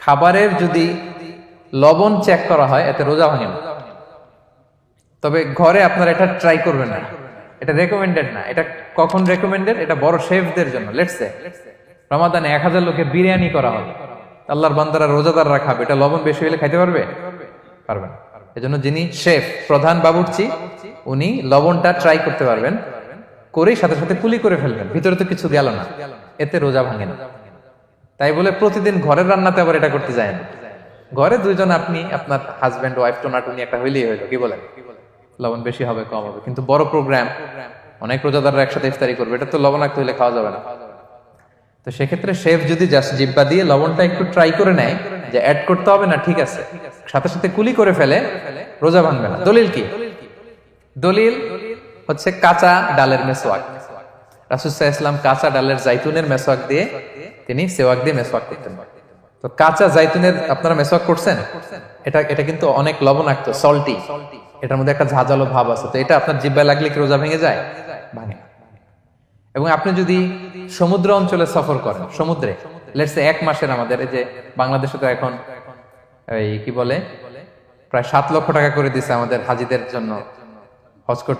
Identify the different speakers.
Speaker 1: খাবারের যদি লবণ চেক করা হয় এতে রোজা ভাঙে না। তবে ঘরে আপনারা এটা ট্রাই করবেন না, এটা রেকমেন্ডেড না। এটা কখন রেকমেন্ডেড? এটা বড় শেফদের জন্য। লেটস সে রমাদানে 1000 লোকের বিরিয়ানি করা হবে, আল্লাহর বান্দারা রোজাদাররা খাবে, এটা লবণ বেশি হলে খাইতে পারবে? পারবে না। এজন্য যিনি শেফ, প্রধান বাবুর্চি, উনি লবণটা ট্রাই করতে পারবেন, করেই সাথে সাথে কুলি করে ফেলবেন, ভিতরে তো কিছু গেল না, এতে রোজা ভাঙে না। তাই বলে প্রতিদিন ঘরের রান্নাতে আবার এটা করতে যায় না। ঘরে দুইজন, আপনি আপনার হাজবেন্ড ওয়াইফ টোনাটুনি একটা হইলেই হইলো, কি বলেন? লবণ বেশি হবে কম হবে, কিন্তু বড় প্রোগ্রাম, অনেক রোজাদাররা একসাথে ইফতারি করবে, এটা তো লবণাক্ত হইলে খাওয়া যাবে না। তো সেক্ষেত্রে শেফ যদি জাস্ট জিব্বা দিয়ে লবণটা একটু ট্রাই করে নেয় যে অ্যাড করতে হবে না, ঠিক আছে, সাথে সাথে কুলি করে ফেলে, রোজা ভাঙবে না। দলিল কি? দলিল হচ্ছে কাঁচা ডালের মেসওয়াক। রাসূল সাল্লাল্লাহু আলাইহি ওয়াসাল্লাম কাঁচা ডালের জাইতুনের মেসওয়াক দিয়ে তিনি সেওয়াক দিয়ে মেসওয়াক করতেন। তো কাঁচা জাইতুনের আপনারা মেসওয়াক করছেন, এটা কিন্তু অনেক লবণাক্ত, সল্টি, এটার মধ্যে একটা ঝাঁঝালো ভাব আছে। তো এটা আপনার জিহ্বায় লাগলে কি রোজা ভেঙে যায়? ভাঙে না। এবং আপনি যদি সমুদ্র অঞ্চলে সফর করেন, সমুদ্রে লেটস সে 1 মাসের, আমাদের এই যে বাংলাদেশে তো এখন এই কি বলে প্রায় 7 লক্ষ টাকা করে দিছে আমাদের হাজিদের জন্য হজ করতে